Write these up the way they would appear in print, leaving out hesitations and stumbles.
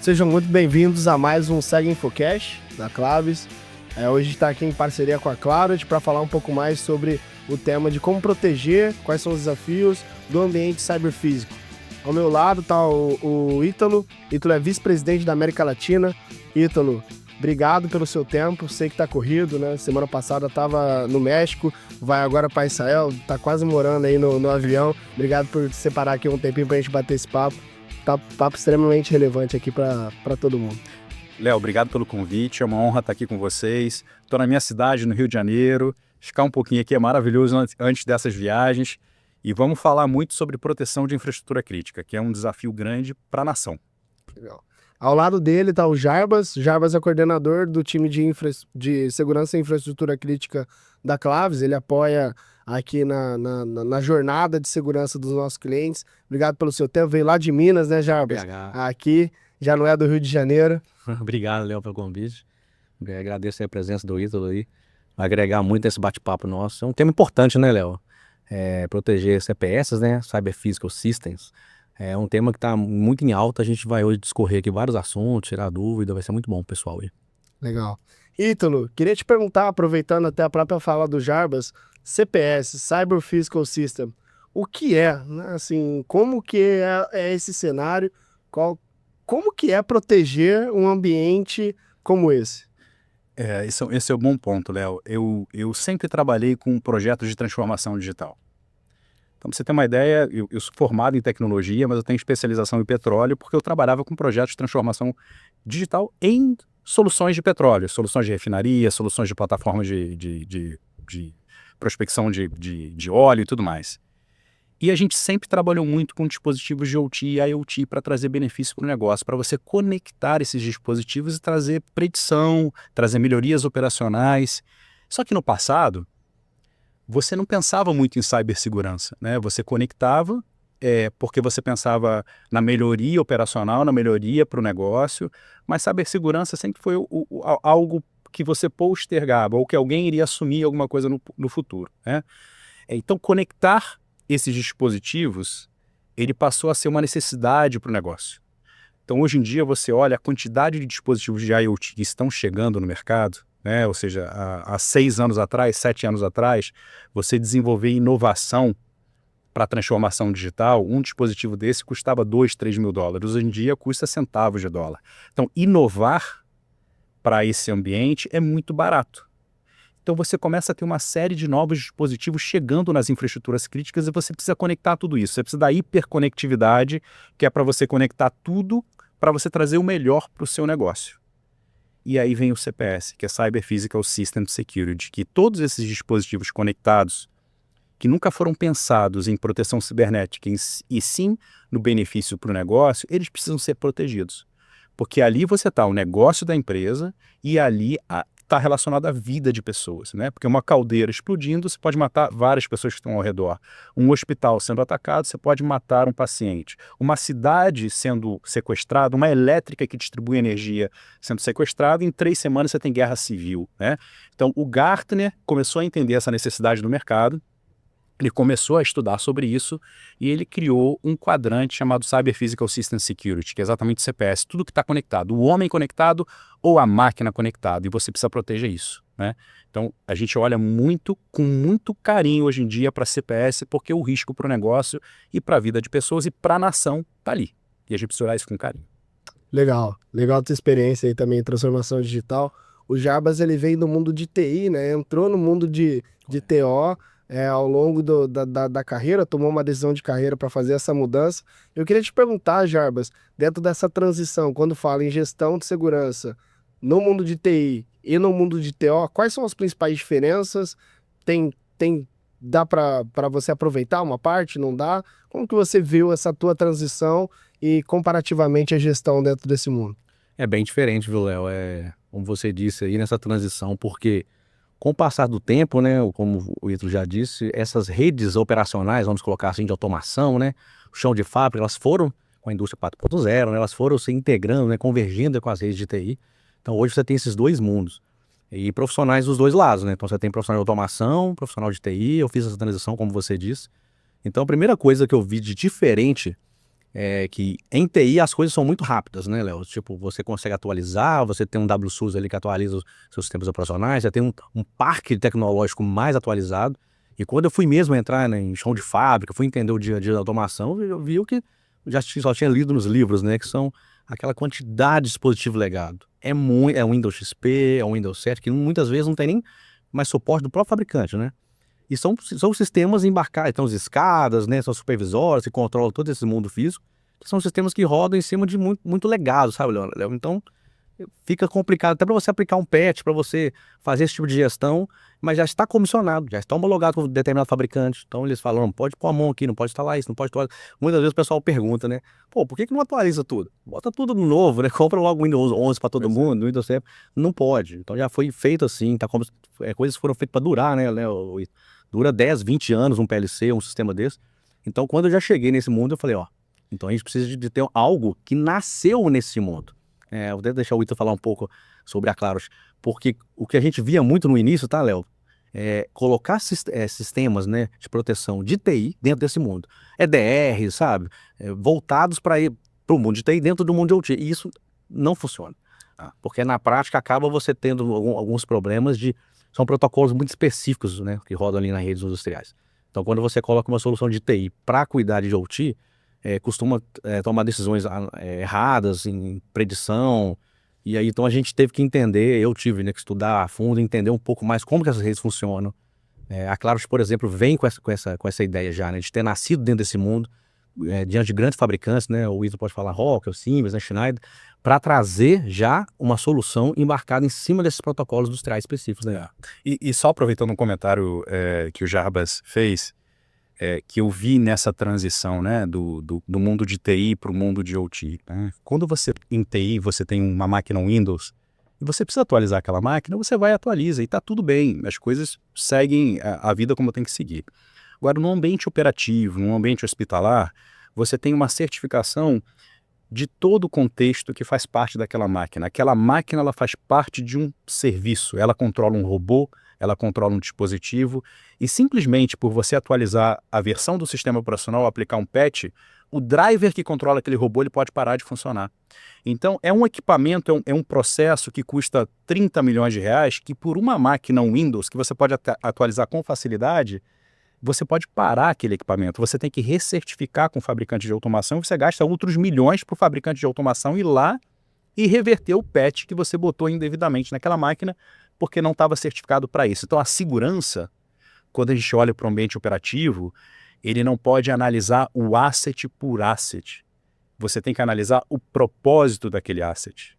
Sejam muito bem-vindos a mais um Segue Infocast da Claves. Hoje está aqui em parceria com a Clarity para falar um pouco mais sobre o tema de como proteger, quais são os desafios do ambiente cyberfísico. Ao meu lado está o Ítalo. Ítalo é vice-presidente da América Latina. Ítalo, obrigado pelo seu tempo. Sei que está corrido, né? Semana passada estava no México, vai agora para Israel, está quase morando aí no avião. Obrigado por separar aqui um tempinho para a gente bater esse papo. Tá um papo extremamente relevante aqui para todo mundo. Léo, obrigado pelo convite, é uma honra estar aqui com vocês. Estou na minha cidade, no Rio de Janeiro. Ficar um pouquinho aqui é maravilhoso antes dessas viagens. E vamos falar muito sobre proteção de infraestrutura crítica, que é um desafio grande para a nação. Legal. Ao lado dele está o Jarbas. Jarbas é coordenador do time de segurança e infraestrutura crítica da Claves. Ele apoia aqui na jornada de segurança dos nossos clientes. Obrigado pelo seu tempo. Veio lá de Minas, né, Jarbas? Aqui, já não é do Rio de Janeiro. Obrigado, Léo, pelo convite. Agradeço a presença do Ítalo aí. Vai agregar muito esse bate-papo nosso. É um tema importante, né, Léo? Proteger CPS, né? Cyber Physical Systems. É um tema que está muito em alta. A gente vai hoje discorrer aqui vários assuntos, tirar dúvida. Vai ser muito bom, pessoal. Aí. Legal. Ítalo, queria te perguntar, aproveitando até a própria fala do Jarbas, CPS, Cyber Physical System, o que é, né? Assim, como que é esse cenário? Como que é proteger um ambiente como esse? Esse é um bom ponto, Léo. Eu sempre trabalhei com projetos de transformação digital. Então, pra você ter uma ideia, eu sou formado em tecnologia, mas eu tenho especialização em petróleo porque eu trabalhava com projetos de transformação digital em soluções de petróleo, soluções de refinaria, soluções de plataformas de prospecção de óleo e tudo mais. E a gente sempre trabalhou muito com dispositivos de OT e IoT para trazer benefício para o negócio, para você conectar esses dispositivos e trazer predição, trazer melhorias operacionais. Só que no passado, você não pensava muito em cibersegurança, né? Você conectava porque você pensava na melhoria operacional, na melhoria para o negócio, mas cibersegurança sempre foi algo que você postergava ou que alguém iria assumir alguma coisa no futuro, né? Então, conectar esses dispositivos, ele passou a ser uma necessidade para o negócio. Então, hoje em dia, você olha a quantidade de dispositivos de IoT que estão chegando no mercado, né? Ou seja, há 6 anos atrás, 7 anos atrás, você desenvolver inovação para transformação digital, um dispositivo desse custava 2, 3 mil dólares. Hoje em dia custa centavos de dólar. Então, inovar para esse ambiente é muito barato. Então você começa a ter uma série de novos dispositivos chegando nas infraestruturas críticas e você precisa conectar tudo isso. Você precisa da hiperconectividade, que é para você conectar tudo para você trazer o melhor para o seu negócio. E aí vem o CPS, que é Cyber Physical System Security, que todos esses dispositivos conectados, que nunca foram pensados em proteção cibernética e sim no benefício para o negócio, eles precisam ser protegidos. Porque ali você está o negócio da empresa e ali está relacionado à vida de pessoas, né? Porque uma caldeira explodindo, você pode matar várias pessoas que estão ao redor. Um hospital sendo atacado, você pode matar um paciente. Uma cidade sendo sequestrada, uma elétrica que distribui energia sendo sequestrada, em 3 semanas você tem guerra civil, né? Então o Gartner começou a entender essa necessidade do mercado, ele começou a estudar sobre isso e ele criou um quadrante chamado Cyber Physical System Security, que é exatamente o CPS, tudo que está conectado, o homem conectado ou a máquina conectada, e você precisa proteger isso, né? Então, a gente olha com muito carinho hoje em dia para CPS, porque o risco para o negócio e para a vida de pessoas e para a nação está ali. E a gente precisa olhar isso com carinho. Legal a tua experiência aí também em transformação digital. O Jarbas, ele veio do mundo de TI, né? Entrou no mundo de TO, ao longo da carreira, tomou uma decisão de carreira para fazer essa mudança. Eu queria te perguntar, Jarbas, dentro dessa transição, quando fala em gestão de segurança no mundo de TI e no mundo de TO, quais são as principais diferenças? Dá para você aproveitar uma parte? Não dá? Como que você viu essa tua transição e comparativamente a gestão dentro desse mundo? É bem diferente, viu, Léo? Como você disse aí, nessa transição, porque com o passar do tempo, né, como o Ítalo já disse, essas redes operacionais, vamos colocar assim, de automação, né, o chão de fábrica, elas foram, com a indústria 4.0, né, elas foram se integrando, né, convergindo com as redes de TI. Então hoje você tem esses dois mundos e profissionais dos dois lados, né? Então você tem profissional de automação, profissional de TI, eu fiz essa transição, como você disse. Então a primeira coisa que eu vi de diferente que em TI as coisas são muito rápidas, né, Léo? Tipo, você consegue atualizar, você tem um WSUS ali que atualiza os seus sistemas operacionais, você tem um parque tecnológico mais atualizado. E quando eu fui mesmo entrar, né, em chão de fábrica, fui entender o dia a dia da automação, eu vi o que só tinha lido nos livros, né, que são aquela quantidade de dispositivo legado. É o Windows XP, é o Windows 7, que muitas vezes não tem nem mais suporte do próprio fabricante, né? E são sistemas embarcados, então as escadas, né, são supervisórios que controlam todo esse mundo físico, que são sistemas que rodam em cima de muito legado, sabe, Léo? Então, fica complicado até para você aplicar um patch, para você fazer esse tipo de gestão, mas já está comissionado, já está homologado com determinado fabricante. Então eles falam, não pode pôr a mão aqui, não pode instalar isso, não pode instalar. Muitas vezes o pessoal pergunta, né? Pô, por que não atualiza tudo? Bota tudo no novo, né? Compra logo o Windows 11 para todo mundo, o Windows 7. Não pode. Então já foi feito assim, tá como coisas foram feitas para durar, né? Dura 10, 20 anos um PLC, um sistema desse. Então quando eu já cheguei nesse mundo, eu falei, ó, então a gente precisa de ter algo que nasceu nesse mundo. Eu vou deixar o Ítalo falar um pouco sobre a Claros, porque o que a gente via muito no início, tá, Léo? Colocar sistemas, né, de proteção de TI dentro desse mundo. EDR, sabe? Voltados para o mundo de TI dentro do mundo de OT. E isso não funciona. Porque na prática acaba você tendo alguns problemas são protocolos muito específicos, né, que rodam ali nas redes industriais. Então, quando você coloca uma solução de TI para cuidar de OT, costuma tomar decisões erradas em predição, e aí então a gente teve que entender, eu tive, né, que estudar a fundo, entender um pouco mais como que essas redes funcionam. A Claros, por exemplo, vem com essa ideia já, né, de ter nascido dentro desse mundo, diante de grandes fabricantes, né, o Ítalo pode falar Rockwell, Siemens, né, Schneider, para trazer já uma solução embarcada em cima desses protocolos industriais específicos. Né? E só aproveitando um comentário que o Jarbas fez, que eu vi nessa transição, né, do mundo de TI para o mundo de OT. Né? Quando você, em TI, você tem uma máquina Windows e você precisa atualizar aquela máquina, você vai e atualiza e está tudo bem, as coisas seguem a vida como tem que seguir. Agora, no ambiente operativo, no ambiente hospitalar, você tem uma certificação de todo o contexto que faz parte daquela máquina. Aquela máquina ela faz parte de um serviço, ela controla um robô, ela controla um dispositivo, e simplesmente por você atualizar a versão do sistema operacional, aplicar um patch, o driver que controla aquele robô ele pode parar de funcionar. Então é um equipamento, é um processo que custa 30 milhões de reais, que por uma máquina Windows, que você pode atualizar com facilidade, você pode parar aquele equipamento, você tem que recertificar com o fabricante de automação, você gasta outros milhões para o fabricante de automação ir lá e reverter o patch que você botou indevidamente naquela máquina, porque não estava certificado para isso. Então a segurança, quando a gente olha para o ambiente operativo, ele não pode analisar o asset por asset. Você tem que analisar o propósito daquele asset.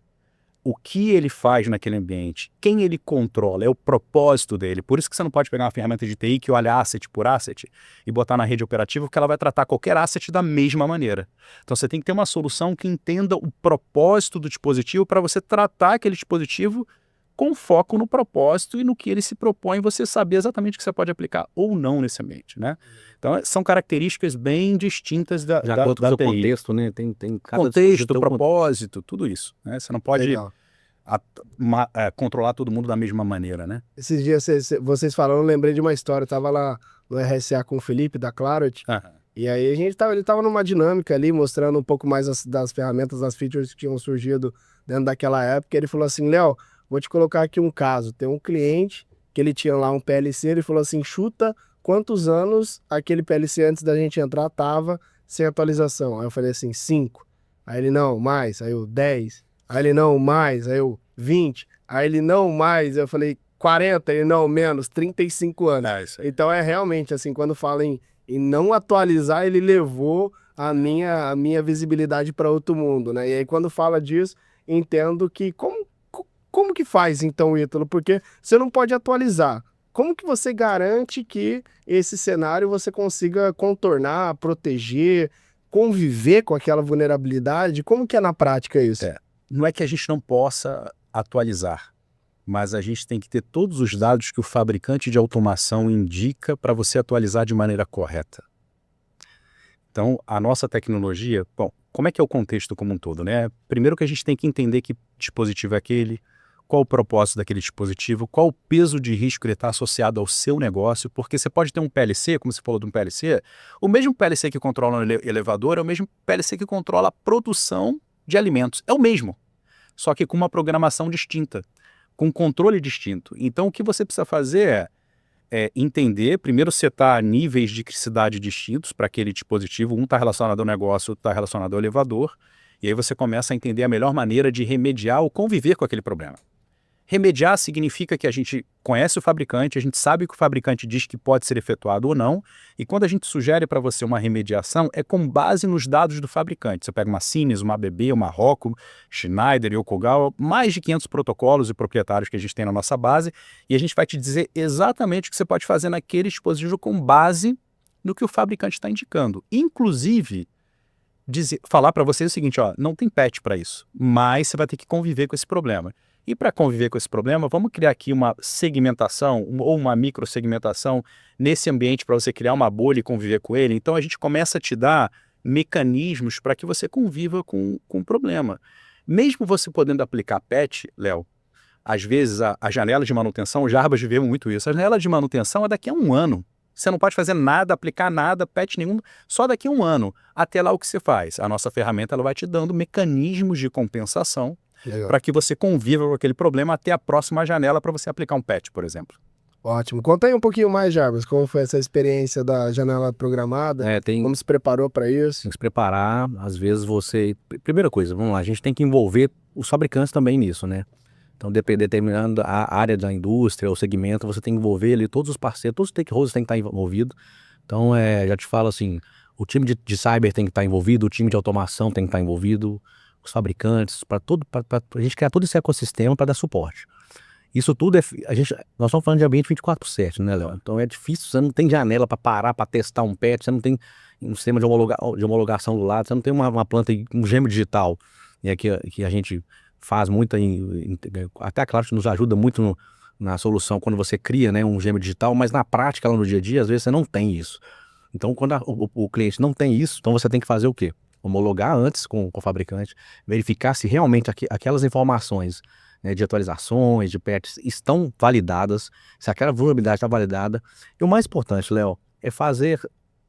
O que ele faz naquele ambiente, quem ele controla, é o propósito dele. Por isso que você não pode pegar uma ferramenta de TI que olha asset por asset e botar na rede operativa, porque ela vai tratar qualquer asset da mesma maneira. Então você tem que ter uma solução que entenda o propósito do dispositivo para você tratar aquele dispositivo com foco no propósito e no que ele se propõe, você saber exatamente o que você pode aplicar ou não nesse ambiente, né? Então são características bem distintas da acordo com o seu TI. contexto, né? Tem cada Contexto, propósito, tudo isso. Né? Você não pode controlar todo mundo da mesma maneira, né? Esses dias vocês falando, eu lembrei de uma história. Eu tava lá no RSA com o Felipe, da Clarity, e aí ele tava numa dinâmica ali, mostrando um pouco mais das ferramentas, das features que tinham surgido dentro daquela época. Ele falou assim, Léo, vou te colocar aqui um caso. Tem um cliente que ele tinha lá um PLC, ele falou assim, chuta quantos anos aquele PLC antes da gente entrar tava sem atualização. Aí eu falei assim, 5. Aí ele, não, mais. Aí eu, 10. Aí ele, não, mais. Aí eu, 20. Aí ele, não, mais. Eu falei, 40. Ele, não, menos, 35 anos. Isso aí. Então é realmente assim, quando fala em não atualizar, ele levou a minha visibilidade para outro mundo, né? E aí quando fala disso, entendo que como que faz então, Ítalo? Porque você não pode atualizar. Como que você garante que esse cenário você consiga contornar, proteger, conviver com aquela vulnerabilidade? Como que é na prática isso? Não é que a gente não possa atualizar, mas a gente tem que ter todos os dados que o fabricante de automação indica para você atualizar de maneira correta. Então, a nossa tecnologia, bom, como é que é o contexto como um todo, né? Primeiro que a gente tem que entender que dispositivo é aquele, qual o propósito daquele dispositivo, qual o peso de risco que ele está associado ao seu negócio, porque você pode ter um PLC, como você falou de um PLC, o mesmo PLC que controla um elevador é o mesmo PLC que controla a produção de alimentos. É o mesmo, só que com uma programação distinta, com um controle distinto. Então, o que você precisa fazer é entender, primeiro setar níveis de criticidade distintos para aquele dispositivo, um está relacionado ao negócio, outro está relacionado ao elevador, e aí você começa a entender a melhor maneira de remediar ou conviver com aquele problema. Remediar significa que a gente conhece o fabricante, a gente sabe o que o fabricante diz que pode ser efetuado ou não, e quando a gente sugere para você uma remediação, é com base nos dados do fabricante. Você pega uma Siemens, uma ABB, uma Rockwell, Schneider, Yokogawa, mais de 500 protocolos e proprietários que a gente tem na nossa base, e a gente vai te dizer exatamente o que você pode fazer naquele dispositivo com base no que o fabricante está indicando. Inclusive, falar para você o seguinte, ó, não tem patch para isso, mas você vai ter que conviver com esse problema. E para conviver com esse problema, vamos criar aqui uma segmentação ou uma microsegmentação nesse ambiente para você criar uma bolha e conviver com ele. Então a gente começa a te dar mecanismos para que você conviva com o problema. Mesmo você podendo aplicar patch, Léo, às vezes a janela de manutenção, o Jarbas viveu muito isso, a janela de manutenção é daqui a um ano. Você não pode fazer nada, aplicar nada, patch nenhum, só daqui a um ano. Até lá o que você faz? A nossa ferramenta ela vai te dando mecanismos de compensação para que você conviva com aquele problema até a próxima janela para você aplicar um patch, por exemplo. Ótimo. Conta aí um pouquinho mais, Jarbas, como foi essa experiência da janela programada, como se preparou para isso? Tem que se preparar, às vezes você... Primeira coisa, vamos lá, a gente tem que envolver os fabricantes também nisso, né? Então, determinando a área da indústria, o segmento, você tem que envolver ali todos os parceiros, todos os stakeholders têm que estar envolvidos. Então, já te falo assim, o time de cyber tem que estar envolvido, o time de automação tem que estar envolvido, os fabricantes, para a gente criar todo esse ecossistema para dar suporte. Isso tudo nós estamos falando de ambiente 24/7, né, Léo? Então é difícil, você não tem janela para parar, para testar um patch, você não tem um sistema de homologação do lado, você não tem uma planta, um gêmeo digital, que a gente faz muita, até a Claro nos ajuda muito na solução quando você cria, né, um gêmeo digital, mas na prática, lá no dia a dia, às vezes você não tem isso. Então, quando o cliente não tem isso, então você tem que fazer o quê? Homologar antes com o fabricante, verificar se realmente aquelas informações, né, de atualizações, de patches estão validadas, se aquela vulnerabilidade está validada. E o mais importante, Léo, é fazer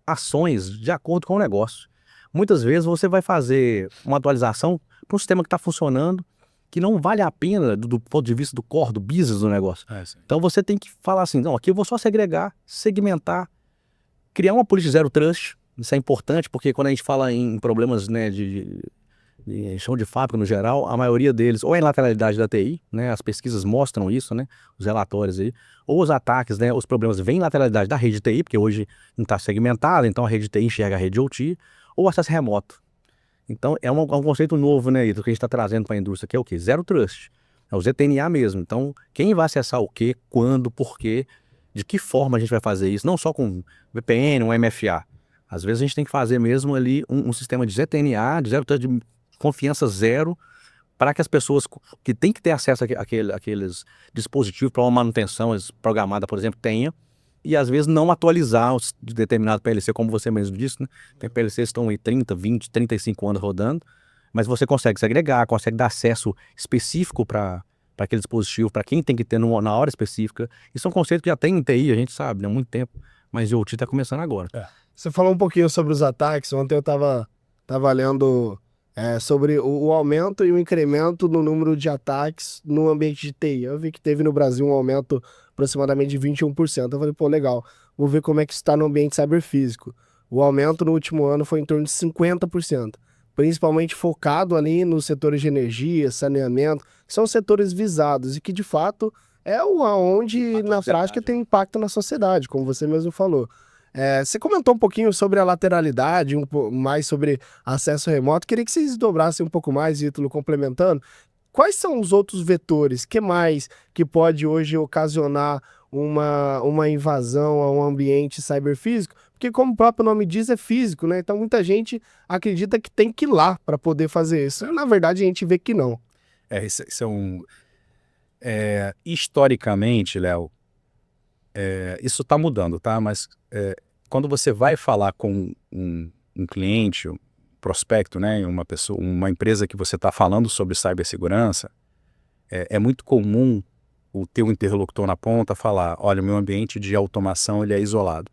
ações de acordo com o negócio. Muitas vezes você vai fazer uma atualização para um sistema que está funcionando, que não vale a pena do ponto de vista do core, do business do negócio. Então você tem que falar assim, não, aqui eu vou só segregar, segmentar, criar uma política zero trust. Isso é importante porque quando a gente fala em problemas, né, de chão de fábrica no geral, a maioria deles ou é em lateralidade da TI, né, as pesquisas mostram isso, né, os relatórios aí, ou os ataques, né, os problemas vêm em lateralidade da rede de TI, porque hoje não está segmentada, então a rede de TI enxerga a rede de OT, ou acesso remoto. Então é um conceito novo, né, do que a gente está trazendo para a indústria, que é o quê? Zero Trust. É o ZTNA mesmo. Então, quem vai acessar o quê, quando, por quê, de que forma a gente vai fazer isso? Não só com VPN, um MFA. Às vezes a gente tem que fazer mesmo ali um sistema de ZTNA, de Zero Trust, de confiança zero, para que as pessoas que têm que ter acesso àqueles dispositivos para uma manutenção programada, por exemplo, tenham, e às vezes não atualizar de determinado PLC, como você mesmo disse, né? Tem PLCs que estão aí 30, 20, 35 anos rodando, mas você consegue segregar, consegue dar acesso específico para aquele dispositivo, para quem tem que ter na hora específica. Isso é um conceito que já tem em TI, a gente sabe, né, há muito tempo, mas o OT está começando agora. Você falou um pouquinho sobre os ataques, ontem eu estava lendo sobre o aumento e o incremento no número de ataques no ambiente de TI. Eu vi que teve no Brasil um aumento aproximadamente de 21%. Eu falei, pô, legal, vou ver como é que isso está no ambiente cyberfísico. O aumento no último ano foi em torno de 50%, principalmente focado ali nos setores de energia, saneamento, que são setores visados e que, de fato, é onde, na prática, tem impacto na sociedade, como você mesmo falou. Você comentou um pouquinho sobre a lateralidade, mais sobre acesso remoto. Queria que vocês desdobrassem um pouco mais, Ítalo, complementando. Quais são os outros vetores? Que mais que pode hoje ocasionar uma invasão a um ambiente cyberfísico? Porque, como o próprio nome diz, é físico, né? Então, muita gente acredita que tem que ir lá para poder fazer isso. Na verdade, a gente vê que não. Historicamente, Léo, isso está mudando, tá? Mas quando você vai falar com um cliente, um prospecto, né, uma empresa que você está falando sobre cibersegurança, É muito comum o teu interlocutor na ponta falar, olha, o meu ambiente de automação ele é isolado.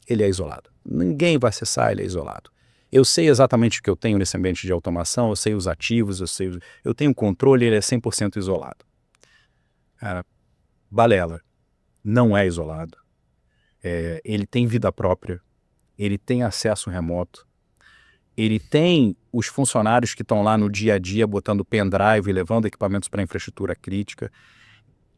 Ele é isolado. Ninguém vai acessar, ele é isolado. Eu sei exatamente o que eu tenho nesse ambiente de automação, eu sei os ativos, eu tenho controle, ele é 100% isolado. Cara, balela. Não é isolado. Ele tem vida própria, ele tem acesso remoto, ele tem os funcionários que estão lá no dia a dia botando pendrive, levando equipamentos para infraestrutura crítica.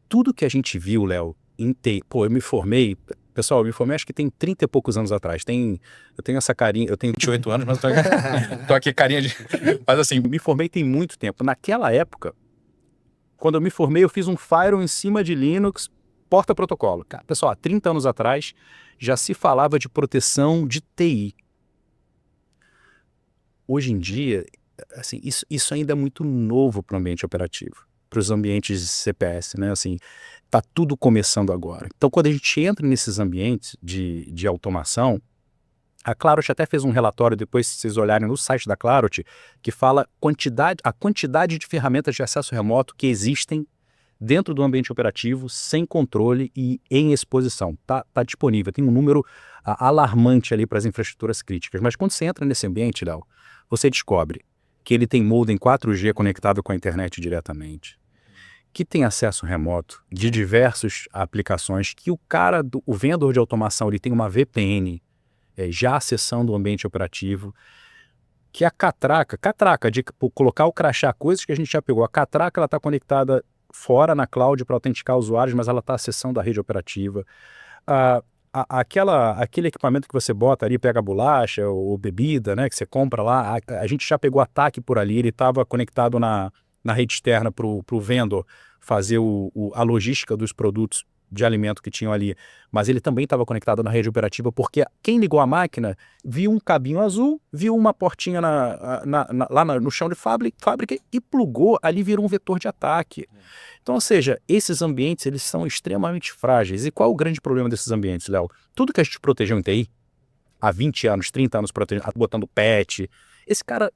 Tudo que a gente viu, Léo, eu me formei, pessoal, eu me formei acho que tem 30 e poucos anos atrás. Eu tenho essa carinha, eu tenho 28 anos, mas tô aqui carinha de... Mas assim, me formei tem muito tempo. Naquela época, quando eu me formei, eu fiz um firewall em cima de Linux, porta-protocolo. Pessoal, há 30 anos atrás, já se falava de proteção de TI. Hoje em dia, assim, isso ainda é muito novo para o ambiente operativo, para os ambientes de CPS, né? Assim, tá tudo começando agora. Então, quando a gente entra nesses ambientes de automação, a Clarot até fez um relatório, depois se vocês olharem no site da Clarot, que fala a quantidade de ferramentas de acesso remoto que existem dentro do ambiente operativo, sem controle e em exposição. Tá disponível, tem um número alarmante ali para as infraestruturas críticas. Mas quando você entra nesse ambiente, Léo, você descobre que ele tem modem 4G conectado com a internet diretamente, que tem acesso remoto de diversas aplicações, que o vendedor de automação ele tem uma VPN já acessando o ambiente operativo, que a catraca de colocar o crachá, coisas que a gente já pegou, a catraca ela está conectada fora na cloud para autenticar usuários, mas ela está acessando a rede operativa. Aquele equipamento que você bota ali, pega bolacha ou bebida, né, que você compra lá, a gente já pegou ataque por ali, ele estava conectado na rede externa para o vendedor fazer a logística dos produtos de alimento que tinham ali, mas ele também estava conectado na rede operativa, porque quem ligou a máquina viu um cabinho azul, viu uma portinha lá no chão de fábrica e plugou, ali virou um vetor de ataque. Então, ou seja, esses ambientes eles são extremamente frágeis. E qual é o grande problema desses ambientes, Léo? Tudo que a gente protegeu em TI, há 20 anos, 30 anos, botando patch,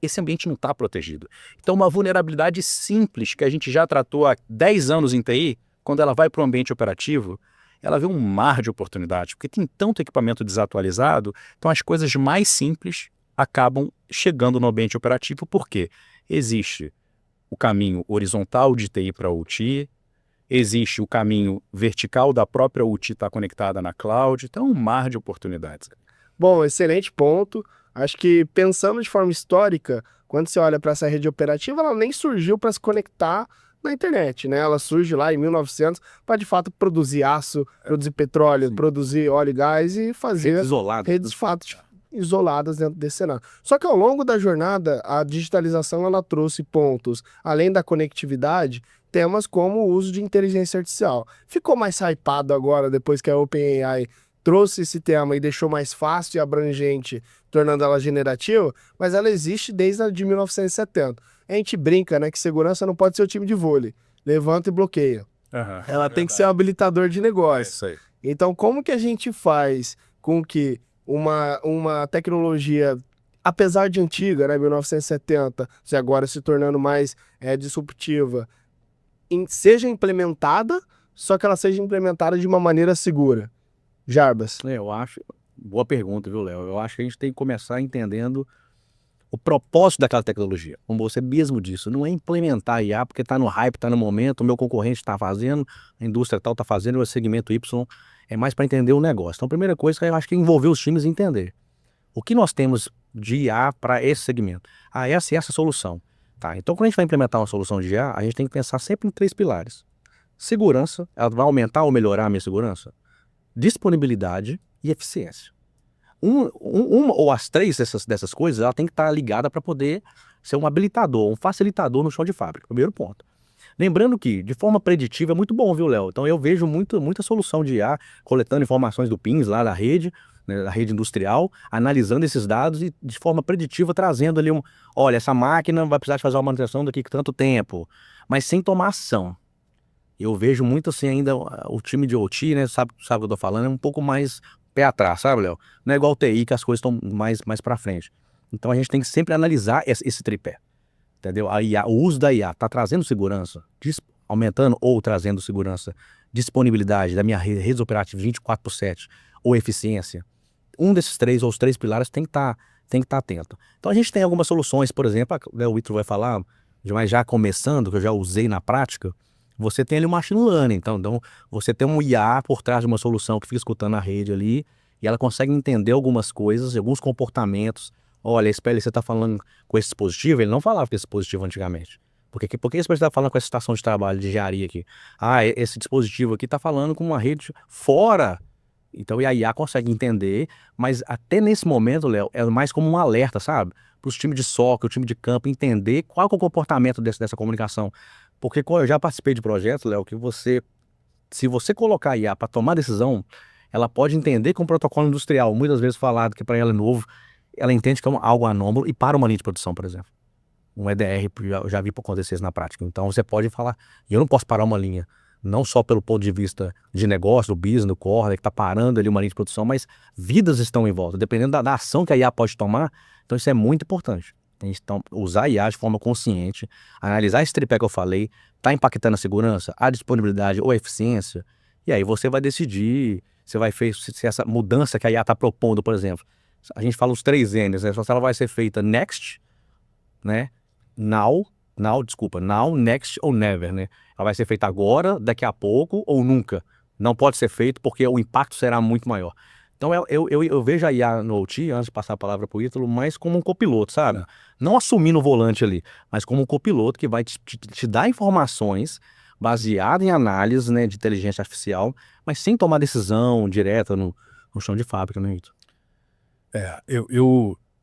esse ambiente não está protegido. Então, uma vulnerabilidade simples que a gente já tratou há 10 anos em TI, quando ela vai para o ambiente operativo, ela vê um mar de oportunidades, porque tem tanto equipamento desatualizado, então as coisas mais simples acabam chegando no ambiente operativo, porque existe o caminho horizontal de TI para OT, existe o caminho vertical da própria OT estar conectada na cloud, então é um mar de oportunidades. Bom, excelente ponto. Acho que pensando de forma histórica, quando você olha para essa rede operativa, ela nem surgiu para se conectar na internet, né? Ela surge lá em 1900 para de fato produzir aço, produzir petróleo, Sim. produzir óleo e gás e fazer redes de fato isoladas dentro desse cenário. Só que ao longo da jornada, a digitalização ela trouxe pontos, além da conectividade, temas como o uso de inteligência artificial. Ficou mais hypado agora, depois que a OpenAI trouxe esse tema e deixou mais fácil e abrangente, tornando ela generativa, mas ela existe desde a de 1970. A gente brinca, né, que segurança não pode ser o time de vôlei. Levanta e bloqueia. Ela tem que ser um habilitador de negócio. Isso aí. Então, como que a gente faz com que uma tecnologia, apesar de antiga, né, 1970, se agora se tornando mais disruptiva, seja implementada, só que ela seja implementada de uma maneira segura? Jarbas. Eu acho, boa pergunta, viu, Léo? Eu acho que a gente tem que começar entendendo o propósito daquela tecnologia. Como você mesmo disse, não é implementar a IA porque está no hype, está no momento, o meu concorrente está fazendo, a indústria tal está fazendo, o segmento Y, é mais para entender o negócio. Então, a primeira coisa eu acho que é envolver os times e entender o que nós temos de IA para esse segmento. Essa é essa solução. Tá? Então, quando a gente vai implementar uma solução de IA, a gente tem que pensar sempre em 3 pilares. Segurança, ela vai aumentar ou melhorar a minha segurança? Disponibilidade e eficiência. Uma ou as 3 dessas coisas, ela tem que estar ligada para poder ser um habilitador, um facilitador no chão de fábrica. Primeiro ponto. Lembrando que, de forma preditiva, é muito bom, viu, Léo? Então, eu vejo muita solução de IA, coletando informações do PINS lá da rede, né, da rede industrial, analisando esses dados e, de forma preditiva, trazendo ali olha, essa máquina vai precisar de fazer uma manutenção daqui a tanto tempo, mas sem tomar ação. Eu vejo muito assim ainda o time de OT, né? Sabe o que eu tô falando? É um pouco mais pé atrás, sabe, Léo? Não é igual o TI, que as coisas estão mais para frente. Então a gente tem que sempre analisar esse tripé. Entendeu? O uso da IA está trazendo segurança? aumentando ou trazendo segurança, disponibilidade da minha rede operativa 24/7 ou eficiência, um desses três ou os três pilares tem que estar atento. Então a gente tem algumas soluções, por exemplo, o Ítalo vai falar, mas já começando, que eu já usei na prática, você tem ali o machine learning, então você tem um IA por trás de uma solução que fica escutando a rede ali, e ela consegue entender algumas coisas, alguns comportamentos. Olha, esse PLC está falando com esse dispositivo, ele não falava com esse dispositivo antigamente. Por que esse dispositivo está falando com essa estação de trabalho de engenharia aqui? Ah, esse dispositivo aqui está falando com uma rede fora. Então a IA consegue entender, mas até nesse momento, Léo, é mais como um alerta, sabe? Para os times de SOC, o time de campo, entender qual é o comportamento dessa comunicação. Porque eu já participei de projetos, Léo, que se você colocar a IA para tomar decisão, ela pode entender que um protocolo industrial, muitas vezes falado que para ela é novo, ela entende que é algo anômalo e para uma linha de produção, por exemplo. Um EDR, eu já vi acontecer isso na prática. Então você pode falar, eu não posso parar uma linha, não só pelo ponto de vista de negócio, do business, do core, que está parando ali uma linha de produção, mas vidas estão em volta, dependendo da ação que a IA pode tomar. Então isso é muito importante. Então, usar a IA de forma consciente, analisar esse tripé que eu falei, está impactando a segurança, a disponibilidade ou a eficiência, e aí você vai decidir, você vai ver se essa mudança que a IA está propondo, por exemplo, a gente fala os 3 N's, né? Só se ela vai ser feita next, né? Now, next ou never, né? Ela vai ser feita agora, daqui a pouco ou nunca. Não pode ser feito porque o impacto será muito maior. Então eu vejo a IA no OT, antes de passar a palavra para o Ítalo, mais como um copiloto, sabe? Não assumindo o volante ali, mas como um copiloto que vai te dar informações baseadas em análise, né, de inteligência artificial, mas sem tomar decisão direta no chão de fábrica, né, Ítalo?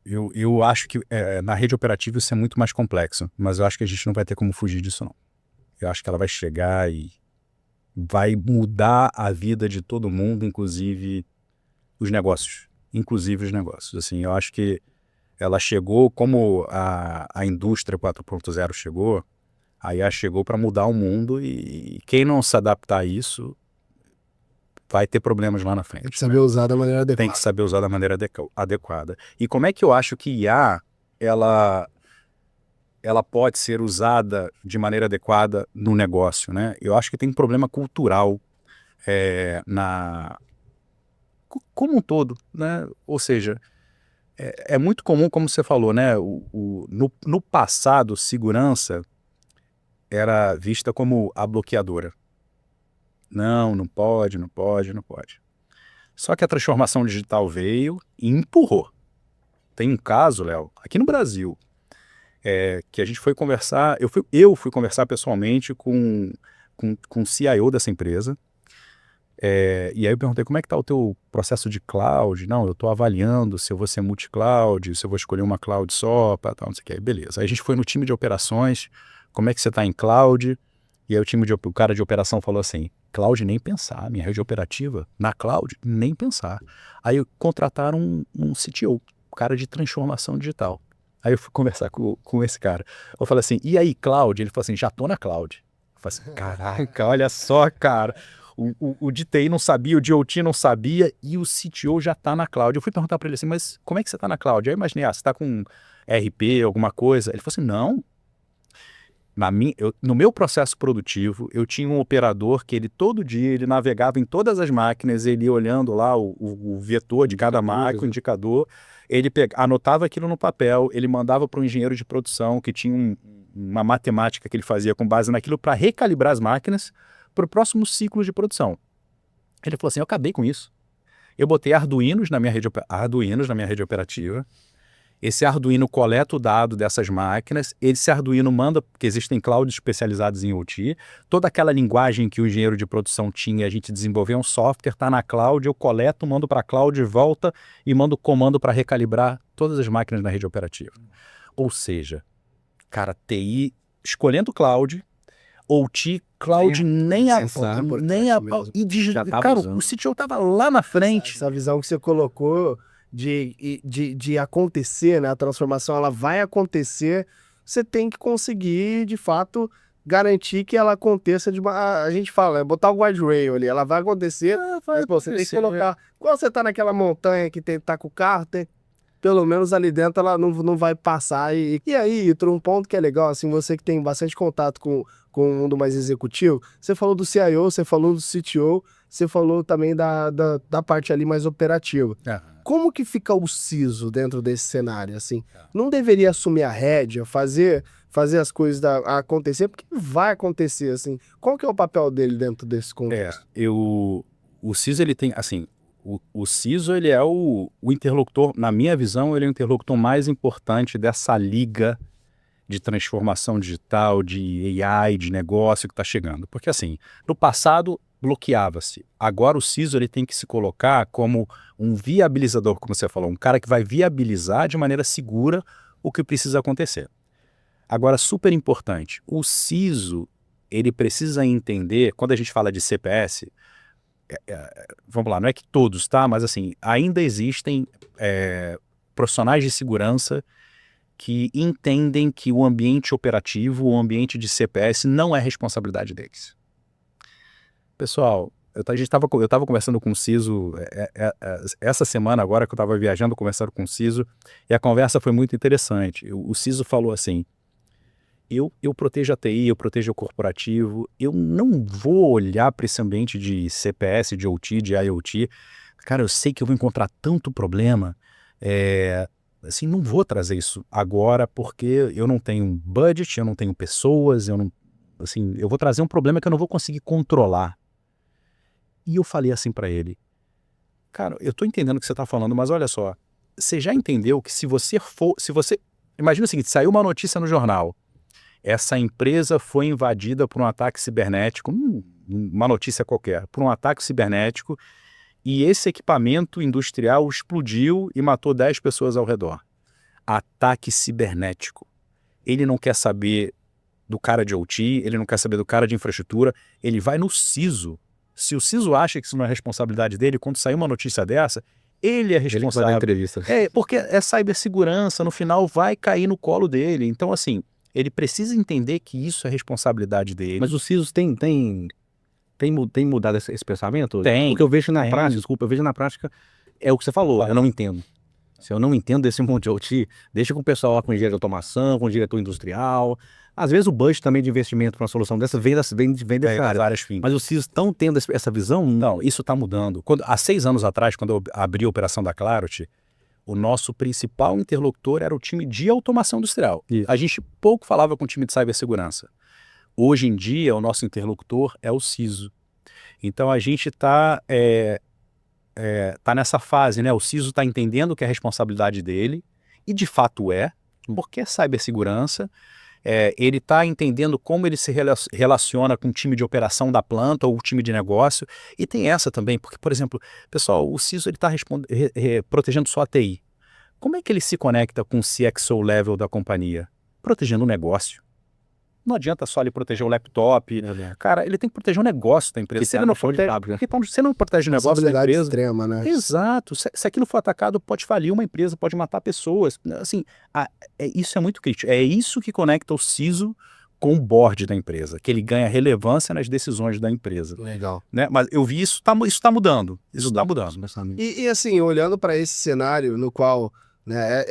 Eu acho que na rede operativa isso é muito mais complexo, mas eu acho que a gente não vai ter como fugir disso, não. Eu acho que ela vai chegar e vai mudar a vida de todo mundo, inclusive os negócios. Assim, eu acho que ela chegou como a indústria 4.0 chegou, a IA chegou para mudar o mundo e quem não se adaptar a isso vai ter problemas lá na frente. Tem que saber usar da maneira adequada. Tem que saber usar da maneira adequada. E como é que eu acho que IA, ela pode ser usada de maneira adequada no negócio, né? Eu acho que tem um problema cultural como um todo, né? Ou seja, é muito comum, como você falou, né? No passado, segurança era vista como a bloqueadora. Não pode. Só que a transformação digital veio e empurrou. Tem um caso, Léo, aqui no Brasil, que a gente foi conversar, eu fui conversar pessoalmente com o CIO dessa empresa, e aí eu perguntei como é que está o teu processo de cloud. Não, eu estou avaliando se eu vou ser multi-cloud, se eu vou escolher uma cloud só, tal, não sei o que. Aí, beleza. Aí a gente foi no time de operações, como é que você está em cloud? E aí o cara de operação falou assim, cloud nem pensar, minha rede operativa, na cloud, nem pensar. Aí contrataram um CTO, cara de transformação digital. Aí eu fui conversar com esse cara. Eu falei assim, e aí, cloud? Ele falou assim, já tô na cloud. Eu falei assim, caraca, olha só, cara. O de TI não sabia, o de OT não sabia e o CTO já tá na cloud. Eu fui perguntar para ele assim, mas como é que você tá na cloud? Aí eu imaginei, você tá com RP, alguma coisa? Ele falou assim, não. No meu processo produtivo, eu tinha um operador que todo dia ele navegava em todas as máquinas, ele ia olhando lá o vetor de cada máquina, o indicador, ele anotava aquilo no papel, ele mandava para o engenheiro de produção que tinha uma matemática que ele fazia com base naquilo para recalibrar as máquinas para o próximo ciclo de produção. Ele falou assim, eu acabei com isso. Eu botei Arduinos na minha rede operativa. Esse Arduino coleta o dado dessas máquinas, esse Arduino manda, porque existem clouds especializados em OT, toda aquela linguagem que o engenheiro de produção tinha, a gente desenvolveu um software, está na cloud, eu coleto, mando para a cloud, volta e mando comando para recalibrar todas as máquinas na rede operativa. Ou seja, cara, TI escolhendo cloud, OT, cloud nem a cara, o CTO estava lá na frente. Essa visão que você colocou de acontecer, né? A transformação ela vai acontecer, você tem que conseguir, de fato, garantir que ela aconteça a gente fala, botar o guardrail ali, ela vai acontecer, mas você tem que colocar, quando você tá naquela montanha que tá com o carro, pelo menos ali dentro ela não vai passar. E aí, Ítalo, um ponto que é legal, assim, você que tem bastante contato com com um mundo mais executivo? Você falou do CIO, você falou do CTO, você falou também da parte ali mais operativa. Como que fica o CISO dentro desse cenário, assim? Não deveria assumir a rédea, fazer as coisas acontecer, porque vai acontecer, assim. Qual que é o papel dele dentro desse contexto? O CISO, ele tem, assim, o CISO, ele é o interlocutor, na minha visão, ele é o interlocutor mais importante dessa liga de transformação digital, de AI, de negócio que está chegando. Porque, assim, no passado bloqueava-se. Agora o CISO, ele tem que se colocar como um viabilizador, como você falou, um cara que vai viabilizar de maneira segura o que precisa acontecer. Agora, super importante, o CISO, ele precisa entender, quando a gente fala de CPS, vamos lá, não é que todos, tá? Mas assim, ainda existem profissionais de segurança que entendem que o ambiente operativo, o ambiente de CPS não é responsabilidade deles. Pessoal, eu estava conversando com o CISO essa semana agora que eu estava viajando, conversando com o CISO, e a conversa foi muito interessante. O CISO falou assim, eu protejo a TI, eu protejo o corporativo, eu não vou olhar para esse ambiente de CPS, de OT, de IoT. Cara, eu sei que eu vou encontrar tanto problema, assim, não vou trazer isso agora porque eu não tenho budget, eu não tenho pessoas, eu vou trazer um problema que eu não vou conseguir controlar. E eu falei assim para ele, cara, eu tô entendendo o que você tá falando, mas olha só, você já entendeu que se você, imagina o seguinte, saiu uma notícia no jornal, essa empresa foi invadida por um ataque cibernético, uma notícia qualquer, por um ataque cibernético, e esse equipamento industrial explodiu e matou 10 pessoas ao redor. Ataque cibernético. Ele não quer saber do cara de OT, ele não quer saber do cara de infraestrutura, ele vai no CISO. Se o CISO acha que isso não é responsabilidade dele, quando sair uma notícia dessa, ele é responsável. Ele vai dar entrevista. Porque é cibersegurança, no final vai cair no colo dele. Então, assim, ele precisa entender que isso é responsabilidade dele. Mas os CISOs tem mudado esse pensamento? Tem. Porque eu vejo na prática, é o que você falou, eu não entendo. Se eu não entendo desse monte de OT, deixa com o pessoal lá com engenheiro de automação, com o diretor industrial. Às vezes o budget também de investimento para uma solução dessa vem dessa área. Áreas fim. Mas os CISOs estão tendo essa visão? Não, isso está mudando. Há 6 anos atrás, quando eu abri a operação da Clarity, o nosso principal interlocutor era o time de automação industrial. Isso. A gente pouco falava com o time de cibersegurança. Hoje em dia, o nosso interlocutor é o CISO. Então, a gente está nessa fase, né? O CISO está entendendo que é responsabilidade dele, e de fato porque é cibersegurança. Ele está entendendo como ele se relaciona com o time de operação da planta ou o time de negócio. E tem essa também, porque, por exemplo, pessoal, o CISO está protegendo só a TI. Como é que ele se conecta com o CXO level da companhia? Protegendo o negócio. Não adianta só ele proteger o laptop. Cara, ele tem que proteger o negócio da empresa. Se ele não protege o negócio da empresa... extrema, né? Exato. Se aquilo for atacado, pode falir uma empresa, pode matar pessoas. Assim, isso é muito crítico. É isso que conecta o CISO com o board da empresa, que ele ganha relevância nas decisões da empresa. Legal. Né? Mas eu vi isso está mudando. Isso está mudando. E assim, olhando para esse cenário no qual, né,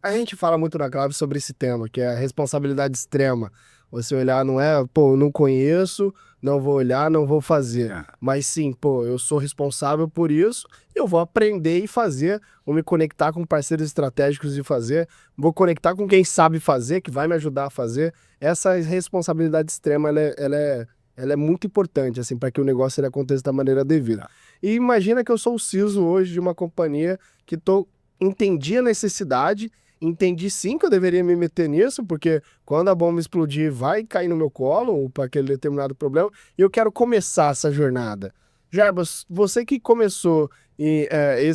a gente fala muito na Clave sobre esse tema, que é a responsabilidade extrema. Você olhar não é, eu não conheço, não vou olhar, não vou fazer. Mas sim, eu sou responsável por isso, eu vou aprender e fazer, vou me conectar com parceiros estratégicos e fazer, vou conectar com quem sabe fazer, que vai me ajudar a fazer. Essa responsabilidade extrema, ela é muito importante, assim, para que o negócio ele aconteça da maneira devida. E imagina que eu sou o CISO hoje de uma companhia que entendi a necessidade. Entendi sim que eu deveria me meter nisso, porque quando a bomba explodir vai cair no meu colo para aquele determinado problema, e eu quero começar essa jornada. Jarbas, você que começou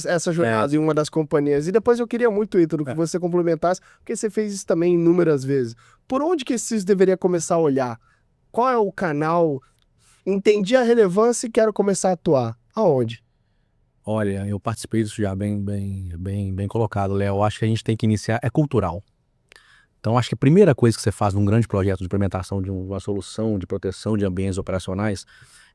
essa jornada em uma das companhias, e depois eu queria muito, Ítalo, que você complementasse, porque você fez isso também inúmeras vezes. Por onde que esses deveria começar a olhar? Qual é o canal? Entendi a relevância e quero começar a atuar. Aonde? Olha, eu participei disso já bem colocado, Léo. Eu acho que a gente tem que iniciar, é cultural. Então, acho que a primeira coisa que você faz num grande projeto de implementação de uma solução de proteção de ambientes operacionais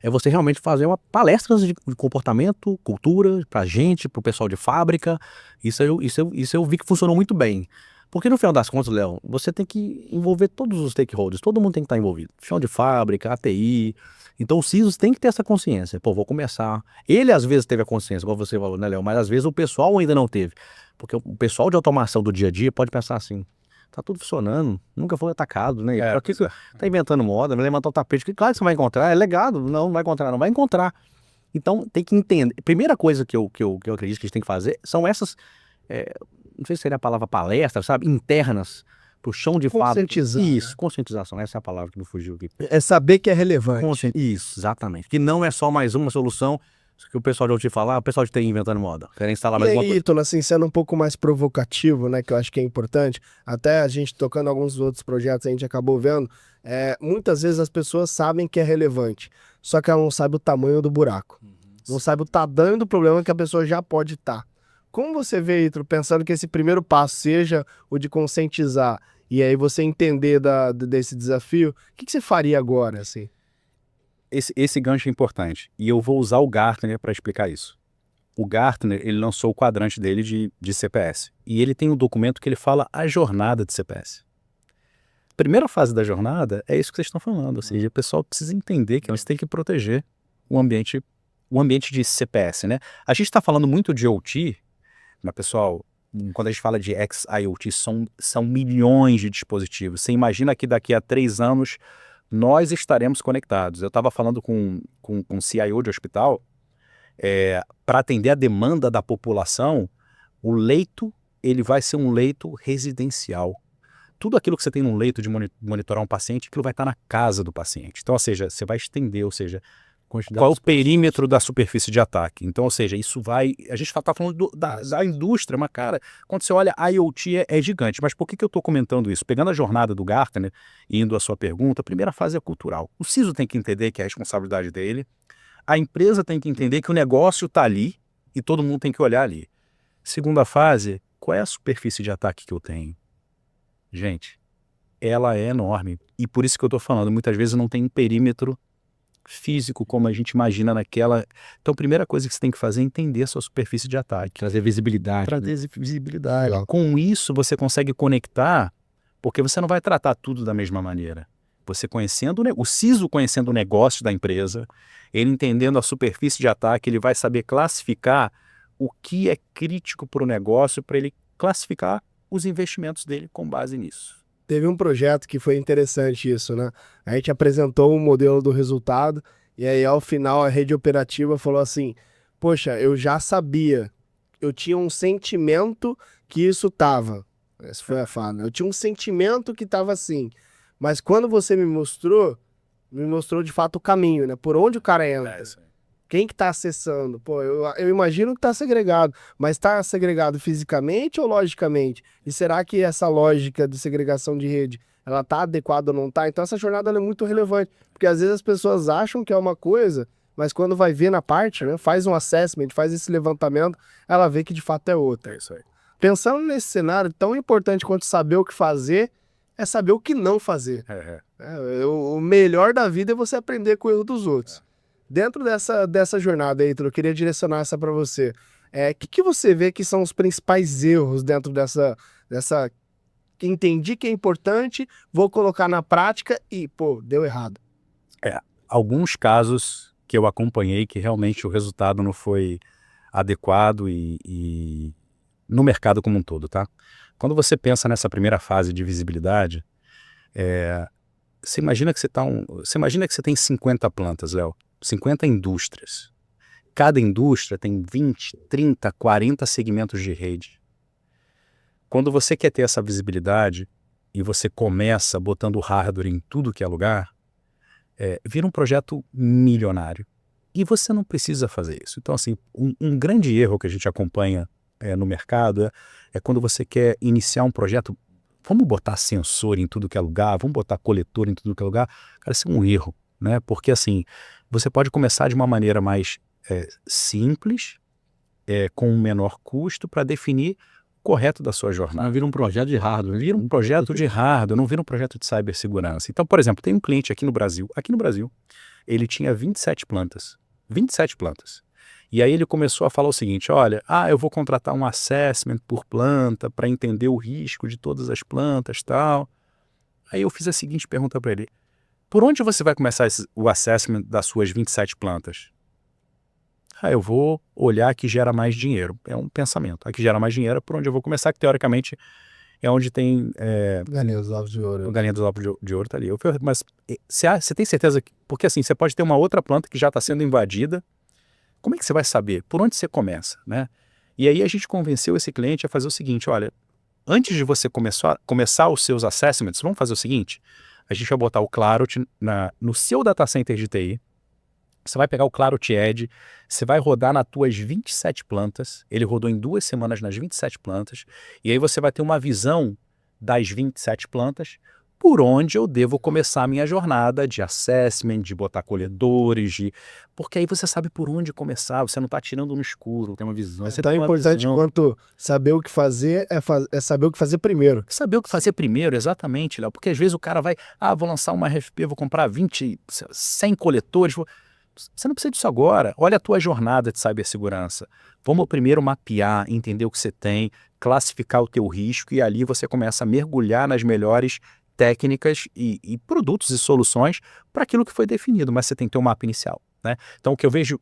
é você realmente fazer uma palestra de comportamento, cultura, pra gente, pro pessoal de fábrica. Isso eu vi que funcionou muito bem. Porque no final das contas, Léo, você tem que envolver todos os stakeholders, todo mundo tem que estar envolvido. Chão de fábrica, ATI. Então o CISO tem que ter essa consciência. Pô, vou começar. Ele às vezes teve a consciência, igual você falou, né, Léo? Mas às vezes o pessoal ainda não teve. Porque o pessoal de automação do dia a dia pode pensar assim, tá tudo funcionando, nunca foi atacado, né? Pra que você tá inventando moda, levantar o tapete? Claro que você vai encontrar, é legado. Não vai encontrar, não vai encontrar. Então tem que entender. Primeira coisa que eu acredito que a gente tem que fazer são essas, não sei se seria a palavra palestra, sabe? Internas, pro chão de fábrica. Conscientizar, Isso, né? conscientização, essa é a palavra que me fugiu aqui. É saber que é relevante. Isso, exatamente. Que não é só mais uma solução que o pessoal de OT falar, o pessoal de TI inventando moda. Querem instalar mais E uma aí, coisa. Ítalo, assim, sendo um pouco mais provocativo, né, que eu acho que é importante, até a gente tocando alguns outros projetos, a gente acabou vendo, muitas vezes as pessoas sabem que é relevante, só que ela não sabe o tamanho do buraco, não sabe o tamanho do problema que a pessoa já pode estar. Como você vê, Ítalo, pensando que esse primeiro passo seja o de conscientizar e aí você entender desse desafio, o que você faria agora, assim? Esse gancho é importante. E eu vou usar o Gartner para explicar isso. O Gartner, ele lançou o quadrante dele de CPS. E ele tem um documento que ele fala a jornada de CPS. Primeira fase da jornada é isso que vocês estão falando. Ou seja, o pessoal precisa entender que eles têm que proteger o ambiente de CPS, né? A gente está falando muito de OT, mas, pessoal, quando a gente fala de XIoT, são milhões de dispositivos. Você imagina que daqui a 3 anos nós estaremos conectados. Eu estava falando com um CIO de hospital, para atender a demanda da população, o leito ele vai ser um leito residencial. Tudo aquilo que você tem num leito de monitorar um paciente, aquilo vai estar na casa do paciente. Então, ou seja, você vai estender, ou seja, qual é o perímetro da superfície de ataque. Então, ou seja, isso vai... A gente está falando da indústria, mas, cara, quando você olha, a IoT é gigante. Mas por que eu estou comentando isso? Pegando a jornada do Gartner e indo à sua pergunta, a primeira fase é cultural. O CISO tem que entender que é a responsabilidade dele, a empresa tem que entender que o negócio está ali e todo mundo tem que olhar ali. Segunda fase, qual é a superfície de ataque que eu tenho? Gente, ela é enorme. E por isso que eu estou falando, muitas vezes não tem um perímetro físico como a gente imagina naquela... Então a primeira coisa que você tem que fazer é entender a sua superfície de ataque. Trazer visibilidade. Trazer visibilidade. Com isso você consegue conectar, porque você não vai tratar tudo da mesma maneira. Você conhecendo o CISO conhecendo o negócio da empresa, ele entendendo a superfície de ataque, ele vai saber classificar o que é crítico para o negócio, para ele classificar os investimentos dele com base nisso. Teve um projeto que foi interessante isso, né? A gente apresentou um modelo do resultado e aí ao final a rede operativa falou assim, poxa, eu já sabia, eu tinha um sentimento que isso tava. Essa foi a fala. Eu tinha um sentimento que tava assim, mas quando você me mostrou de fato o caminho, né? Por onde o cara entra. Quem que tá acessando? Pô, eu imagino que tá segregado, mas tá segregado fisicamente ou logicamente? E será que essa lógica de segregação de rede, ela tá adequada ou não tá? Então essa jornada ela é muito relevante, porque às vezes as pessoas acham que é uma coisa, mas quando vai ver na parte, né, faz um assessment, faz esse levantamento, ela vê que de fato é outra. É isso aí. Pensando nesse cenário, tão importante quanto saber o que fazer, é saber o que não fazer. O melhor da vida é você aprender com o erro dos outros. Dentro dessa jornada, Ítalo, eu queria direcionar essa para você. Que você vê que são os principais erros dentro dessa... Entendi que é importante, vou colocar na prática e, pô, deu errado. Alguns casos que eu acompanhei que realmente o resultado não foi adequado e no mercado como um todo, tá? Quando você pensa nessa primeira fase de visibilidade, você imagina que você tem 50 plantas, Léo. 50 indústrias. Cada indústria tem 20, 30, 40 segmentos de rede. Quando você quer ter essa visibilidade e você começa botando hardware em tudo que é lugar, vira um projeto milionário. E você não precisa fazer isso. Então, assim, um grande erro que a gente acompanha no mercado é quando você quer iniciar um projeto, vamos botar sensor em tudo que é lugar, vamos botar coletor em tudo que é lugar. Cara, isso é um erro, né? Porque, assim, você pode começar de uma maneira mais simples, com um menor custo, para definir o correto da sua jornada. Não vira um projeto de hardware, vira Um projeto de hardware, não vira um projeto de cibersegurança. Então, por exemplo, tem um cliente aqui no Brasil, ele tinha 27 plantas. 27 plantas. E aí ele começou a falar o seguinte, olha, eu vou contratar um assessment por planta para entender o risco de todas as plantas e tal. Aí eu fiz a seguinte pergunta para ele, por onde você vai começar o assessment das suas 27 plantas? Eu vou olhar que gera mais dinheiro. É um pensamento. A que gera mais dinheiro é por onde eu vou começar, que teoricamente é onde tem... Galinha dos ovos de ouro. O galinha dos ovos de ouro tá ali. Eu falei, mas você tem certeza que... Porque assim, você pode ter uma outra planta que já está sendo invadida. Como é que você vai saber? Por onde você começa, né? E aí a gente convenceu esse cliente a fazer o seguinte, olha, antes de você começar os seus assessments, vamos fazer o seguinte, a gente vai botar o Clarity no seu data center de TI, você vai pegar o Clarity Edge, você vai rodar nas tuas 27 plantas, ele rodou em 2 semanas nas 27 plantas, e aí você vai ter uma visão das 27 plantas, por onde eu devo começar a minha jornada de assessment, de botar colhedores, porque aí você sabe por onde começar, você não está tirando no escuro, tem uma visão. Mas tão importante quanto saber o que fazer é saber o que fazer primeiro. Saber o que fazer primeiro, exatamente, Léo, porque às vezes o cara vai, vou lançar uma RFP, vou comprar 20, 100 coletores, você não precisa disso agora, olha a tua jornada de cibersegurança. Vamos primeiro mapear, entender o que você tem, classificar o teu risco e ali você começa a mergulhar nas melhores técnicas e produtos e soluções para aquilo que foi definido, mas você tem que ter um mapa inicial, né? Então o que eu vejo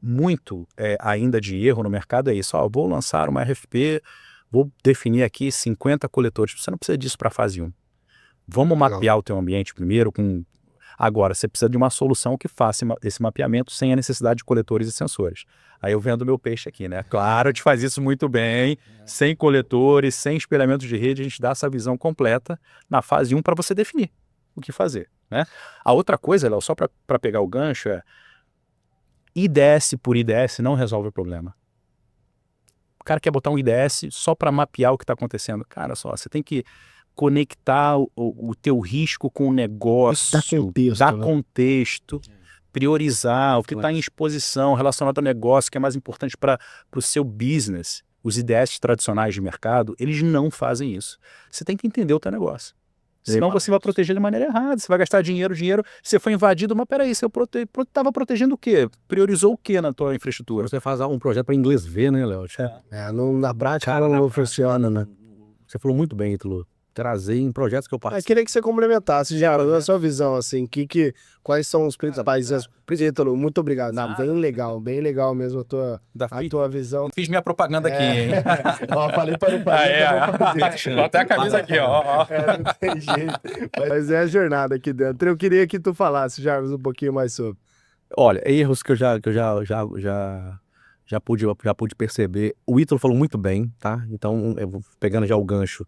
muito ainda de erro no mercado é isso, vou lançar uma RFP, vou definir aqui 50 coletores, você não precisa disso para a fase 1. Vamos mapear o teu ambiente primeiro Agora, você precisa de uma solução que faça esse mapeamento sem a necessidade de coletores e sensores. Aí eu vendo meu peixe aqui, né? Claro, a gente faz isso muito bem, sem coletores, sem espelhamento de rede, a gente dá essa visão completa na fase 1 para você definir o que fazer, né? A outra coisa, Léo, só para pegar o gancho IDS por IDS não resolve o problema. O cara quer botar um IDS só para mapear o que está acontecendo. Cara, você tem que conectar o teu risco com o negócio, dar contexto, priorizar o que está em exposição relacionado ao negócio, que é mais importante para o seu business. Os IDS tradicionais de mercado, eles não fazem isso. Você tem que entender o teu negócio. Senão você vai proteger de maneira errada, você vai gastar dinheiro, você foi invadido, mas peraí, você estava protegendo o quê? Priorizou o quê na tua infraestrutura? Você faz um projeto para inglês ver, né, Léo? Na prática não funciona, né? Você falou muito bem, Ítalo. Trazer em projetos que eu participo. Eu queria que você complementasse, já, na sua visão, assim, quais são os principais... Ítalo, muito obrigado. Bem legal mesmo a tua visão. Fiz minha propaganda aqui, hein? Falei para não fazer. Até a camisa aqui, ó. Não tem jeito. Mas é a jornada aqui dentro. Eu queria que tu falasse, Jarvis, um pouquinho mais sobre. Olha, erros que eu já pude perceber. O Ítalo falou muito bem, tá? Então, eu vou pegando já o gancho,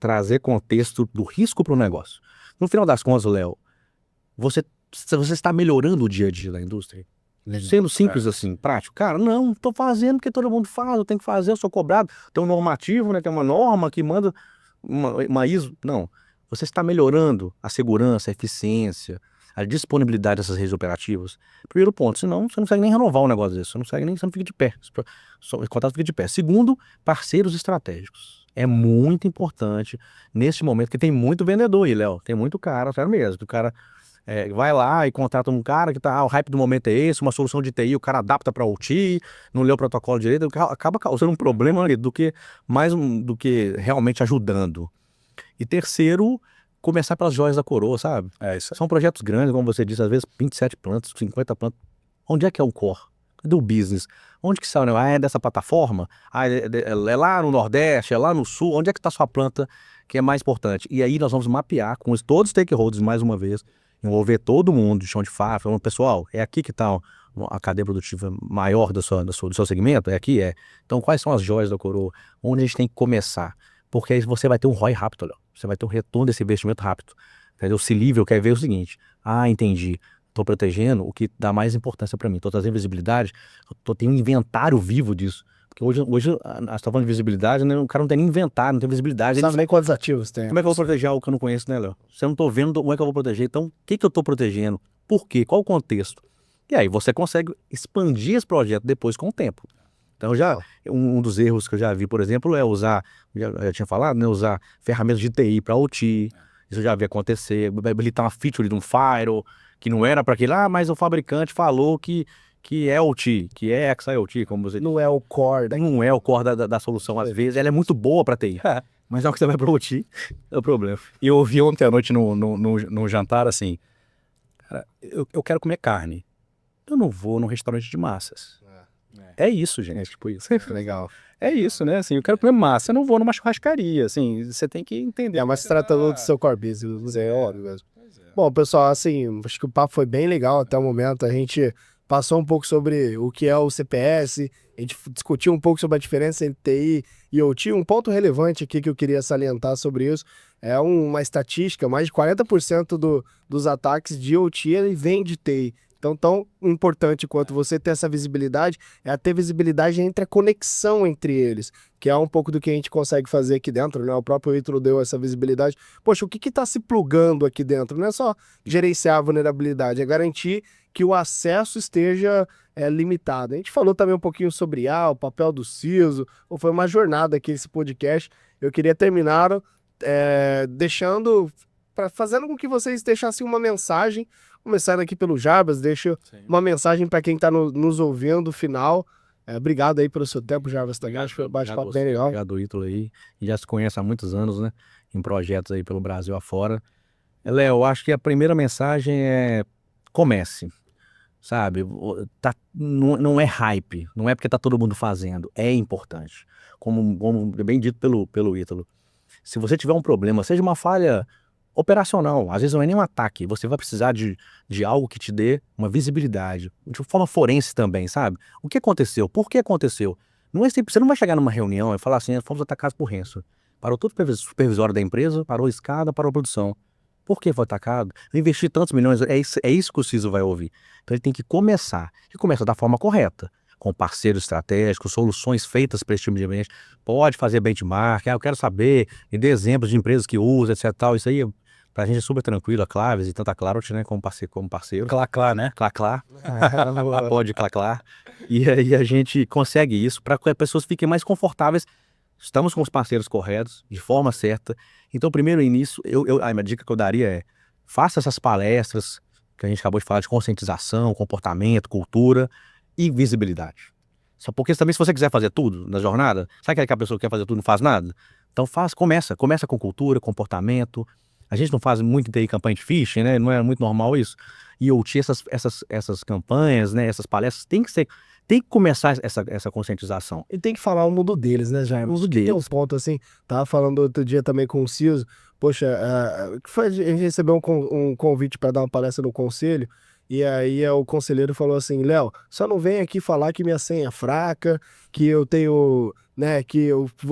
trazer contexto do risco para o negócio. No final das contas, Léo, você está melhorando o dia a dia da indústria? Sendo simples assim, prático. Cara, não, estou fazendo porque todo mundo faz, eu tenho que fazer, eu sou cobrado. Tem um normativo, né? Tem uma norma que manda uma ISO. Não, você está melhorando a segurança, a eficiência, a disponibilidade dessas redes operativas. Primeiro ponto, senão você não consegue nem renovar um negócio desse, você não fica de pé, o contrato fica de pé. Segundo, parceiros estratégicos. É muito importante nesse momento, que tem muito vendedor aí, Léo. Tem muito cara, sério mesmo. O cara vai lá e contrata um cara que o hype do momento é esse, uma solução de TI, o cara adapta para OT, não lê o protocolo direito, acaba causando um problema ali, do que realmente ajudando. E terceiro, começar pelas joias da coroa, sabe? Isso. São projetos grandes, como você disse, às vezes 27 plantas, 50 plantas. Onde é que é o core? Cadê o business? Onde que sai o negócio? É dessa plataforma? É lá no Nordeste, é lá no Sul? Onde é que está a sua planta que é mais importante? E aí nós vamos mapear com todos os stakeholders, mais uma vez, envolver todo mundo de chão de fábrica, falando, pessoal, é aqui que está a cadeia produtiva maior do seu segmento? É aqui? Então, quais são as joias da coroa? Onde a gente tem que começar? Porque aí você vai ter um ROI rápido, Léo. Você vai ter um retorno desse investimento rápido. Entendeu? O C-Level quer ver o seguinte, entendi. Estou protegendo o que dá mais importância para mim. Estou trazendo visibilidade, tenho um inventário vivo disso. Porque hoje nós estamos falando de visibilidade, né? O cara não tem nem inventário, não tem visibilidade. Não sabe nem quantos ativos tem. Como é que eu vou proteger algo que eu não conheço, né, Léo? Se eu não estou vendo, como é que eu vou proteger? Então, o que eu estou protegendo? Por quê? Qual o contexto? E aí você consegue expandir esse projeto depois com o tempo. Então, um dos erros que eu já vi, por exemplo, é usar, já tinha falado, né? Usar ferramentas de TI para OT. Isso eu já vi acontecer. Habilitar uma feature de um firewall que não era para aquele, mas o fabricante falou que que é OT, que é XIoT, como você Não é o core. não é o core da solução. Às vezes ela é muito boa para TI, mas na hora que você vai para OT, é o problema. E eu ouvi ontem à noite no jantar assim, cara, eu quero comer carne. Eu não vou num restaurante de massas. É isso, gente. Tipo isso. Legal. É isso, né? Assim, eu quero comer massa, eu não vou numa churrascaria. Assim, você tem que entender. Mas se tratando do seu core business, é óbvio mesmo. Bom, pessoal, assim, acho que o papo foi bem legal até o momento. A gente passou um pouco sobre o que é o CPS, a gente discutiu um pouco sobre a diferença entre TI e OT. Um ponto relevante aqui que eu queria salientar sobre isso é uma estatística, mais de 40% dos ataques de OT ele vem de TI. Então, tão importante quanto você ter essa visibilidade é ter visibilidade entre a conexão entre eles, que é um pouco do que a gente consegue fazer aqui dentro, né? O próprio Ítalo deu essa visibilidade. Poxa, o que está se plugando aqui dentro? Não é só gerenciar a vulnerabilidade, é garantir que o acesso esteja limitado. A gente falou também um pouquinho sobre o papel do CISO, foi uma jornada aqui esse podcast. Eu queria terminar fazendo com que vocês deixassem uma mensagem, começando aqui pelo Jarbas, deixa uma mensagem para quem está nos ouvindo, final. Obrigado aí pelo seu tempo, Jarbas, tá? Acho que foi um bate-papo bem legal. Obrigado, Ítalo aí. Já se conhece há muitos anos, né? Em projetos aí pelo Brasil afora. Léo, eu acho que a primeira mensagem é comece, sabe? Não é hype, não é porque tá todo mundo fazendo, é importante. Como bem dito pelo Ítalo. Se você tiver um problema, seja uma falha operacional, às vezes não é nem um ataque, você vai precisar de algo que te dê uma visibilidade, de forma forense também, sabe? O que aconteceu? Por que aconteceu? Não é simples, você não vai chegar numa reunião e falar assim, fomos atacados por ransomware. Parou todo o supervisório da empresa, parou a escada, parou a produção. Por que foi atacado? Eu investi tantos milhões, é isso que o CISO vai ouvir. Então ele tem que começar, e começa da forma correta, com parceiros estratégicos, soluções feitas para esse tipo de ambiente. Pode fazer benchmark, eu quero saber, me dê exemplos de empresas que usam, etc. Tal. Isso aí, pra gente é super tranquilo, a Claves e tanto a Clarot, né, como parceiro. Clá, né? Clá. Pode clá. E aí a gente consegue isso para que as pessoas fiquem mais confortáveis. Estamos com os parceiros corretos, de forma certa. Então, primeiro início, a minha dica que eu daria é, faça essas palestras que a gente acabou de falar de conscientização, comportamento, cultura e visibilidade. Só porque também se você quiser fazer tudo na jornada, sabe aquela pessoa que quer fazer tudo e não faz nada? Então começa com cultura, comportamento. A gente não faz muito em TI campanha de phishing, né? Não é muito normal isso. E OT, essas campanhas, né? Essas palestras, tem que começar essa conscientização. E tem que falar o mundo deles, né, Jaime? O mundo deles. Tem uns pontos assim, tava falando outro dia também com o CISO, poxa, a gente recebeu um convite para dar uma palestra no conselho, e aí o conselheiro falou assim, Léo, só não vem aqui falar que minha senha é fraca, que eu tenho, né,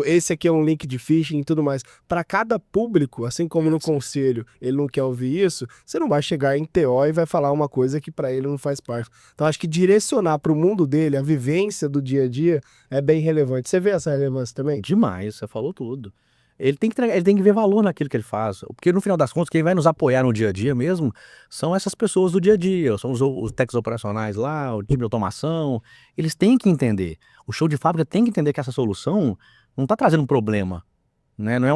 esse aqui é um link de phishing e tudo mais. Para cada público, assim como no conselho, ele não quer ouvir isso, você não vai chegar em TO e vai falar uma coisa que para ele não faz parte. Então acho que direcionar para o mundo dele, a vivência do dia a dia, é bem relevante. Você vê essa relevância também? Demais, você falou tudo. Ele tem que ver valor naquilo que ele faz. Porque no final das contas, quem vai nos apoiar no dia a dia mesmo são essas pessoas do dia a dia, são os técnicos operacionais lá, o time de automação. Eles têm que entender. O show de fábrica tem que entender que essa solução não está trazendo um problema. Né? Não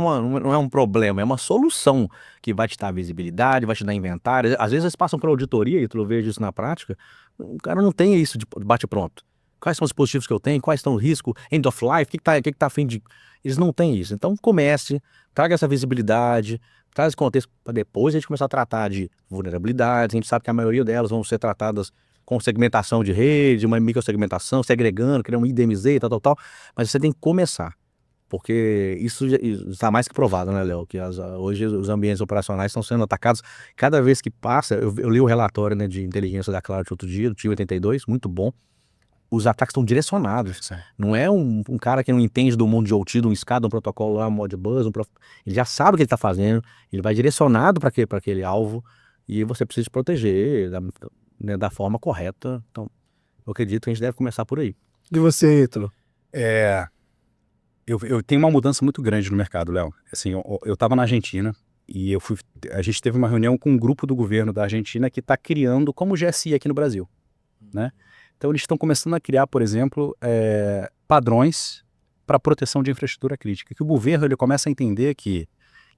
é um problema, é uma solução que vai te dar visibilidade, vai te dar inventário. Às vezes eles passam para auditoria, e tu vejo isso na prática, o cara não tem isso de bate-pronto. Quais são os dispositivos que eu tenho? Quais estão os riscos? End of life? O que tá a fim de... Eles não têm isso. Então comece, traga essa visibilidade, traz esse contexto para depois a gente começar a tratar de vulnerabilidades. A gente sabe que a maioria delas vão ser tratadas com segmentação de rede, uma microsegmentação, segregando, criando um IDMZ e tal. Mas você tem que começar. Porque isso está mais que provado, né, Léo? Que hoje os ambientes operacionais estão sendo atacados. Cada vez que passa, eu li o relatório, né, de inteligência da Clarity outro dia, do TIM 82, muito bom. Os ataques estão direcionados. Sim. Não é um cara que não entende do mundo de OT, de um SCADA, um protocolo lá, um Modbus, ele já sabe o que ele está fazendo, ele vai direcionado para aquele alvo e você precisa se proteger da forma correta. Então, eu acredito que a gente deve começar por aí. E você, Ítalo? Eu tenho uma mudança muito grande no mercado, Léo. Assim, eu estava na Argentina e a gente teve uma reunião com um grupo do governo da Argentina que está criando como GSI aqui no Brasil, né? Então, eles estão começando a criar, por exemplo, padrões para proteção de infraestrutura crítica. Que o governo ele começa a entender que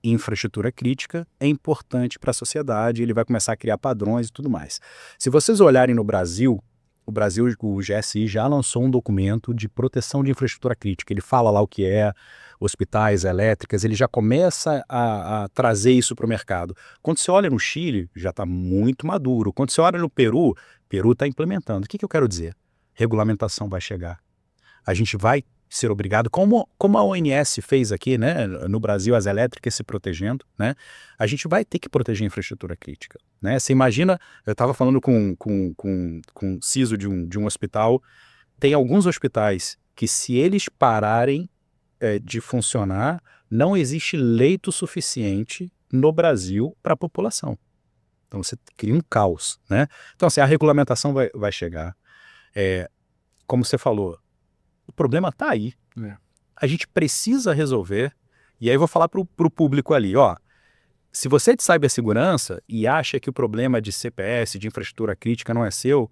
infraestrutura crítica é importante para a sociedade, ele vai começar a criar padrões e tudo mais. Se vocês olharem no Brasil, o Brasil, o GSI já lançou um documento de proteção de infraestrutura crítica. Ele fala lá o que é hospitais, elétricas, ele já começa a trazer isso para o mercado. Quando você olha no Chile, já está muito maduro. Quando você olha no Peru, Peru está implementando. O que eu quero dizer? Regulamentação vai chegar. A gente vai ser obrigado, como a ONS fez aqui, né, no Brasil, as elétricas se protegendo, né, a gente vai ter que proteger a infraestrutura crítica, né? Você imagina, eu estava falando com o CISO de um hospital, tem alguns hospitais que, se eles pararem de funcionar, não existe leito suficiente no Brasil para a população. Então você cria um caos, né? Então assim, a regulamentação vai chegar. Como você falou, o problema está aí. A gente precisa resolver. E aí eu vou falar para o público ali, ó. Se você é de cibersegurança e acha que o problema de CPS, de infraestrutura crítica não é seu,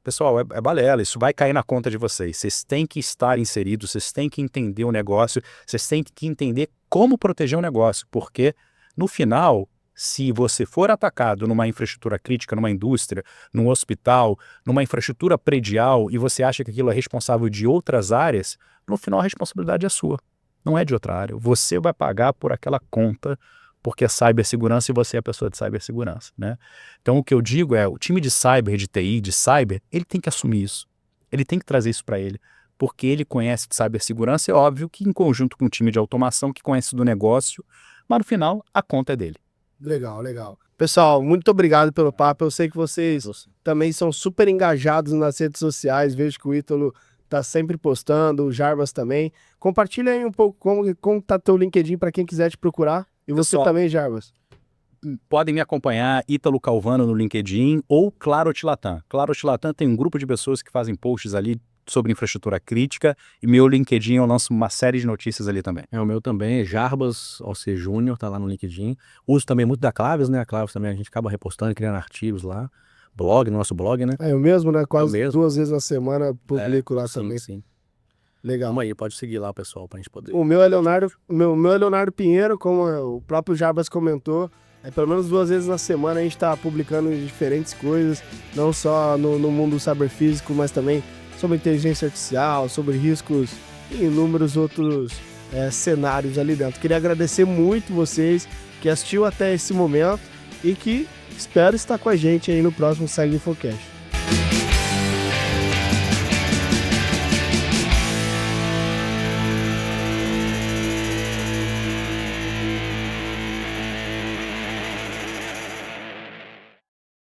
pessoal, é balela, isso vai cair na conta de vocês. Vocês têm que estar inseridos, vocês têm que entender o negócio, vocês têm que entender como proteger o negócio, porque no final, se você for atacado numa infraestrutura crítica, numa indústria, num hospital, numa infraestrutura predial, e você acha que aquilo é responsável de outras áreas, no final a responsabilidade é sua, não é de outra área. Você vai pagar por aquela conta, porque é cibersegurança e você é a pessoa de cibersegurança, né? Então o que eu digo é, o time de cyber, de TI, de cyber, ele tem que assumir isso. Ele tem que trazer isso para ele, porque ele conhece de cibersegurança, é óbvio que em conjunto com o time de automação que conhece do negócio, mas no final a conta é dele. Legal, legal. Pessoal, muito obrigado pelo papo. Eu sei que vocês também são super engajados nas redes sociais. Vejo que o Ítalo tá sempre postando, o Jarbas também. Compartilha aí um pouco como tá teu LinkedIn para quem quiser te procurar. E você também, Jarbas. Podem me acompanhar, Ítalo Calvano no LinkedIn ou Clarotilatam. Clarotilatam tem um grupo de pessoas que fazem posts ali sobre infraestrutura crítica, e meu LinkedIn eu lanço uma série de notícias ali também. O meu também é Jarbas OC Júnior, tá lá no LinkedIn. Uso também muito da Claves, né? A Claves também a gente acaba repostando, criando artigos lá. Blog, nosso blog, né? Eu mesmo, né? Quase 2 vezes na semana publico lá sim, também. Sim. Legal. Vamos aí, pode seguir lá, pessoal, pra gente poder. O meu é Leonardo, meu é Leonardo Pinheiro, como o próprio Jarbas comentou. Pelo menos 2 vezes na semana a gente está publicando diferentes coisas, não só no mundo cyberfísico, mas também sobre inteligência artificial, sobre riscos e inúmeros outros cenários ali dentro. Queria agradecer muito vocês que assistiu até esse momento e que espero estar com a gente aí no próximo Cyber Infocast.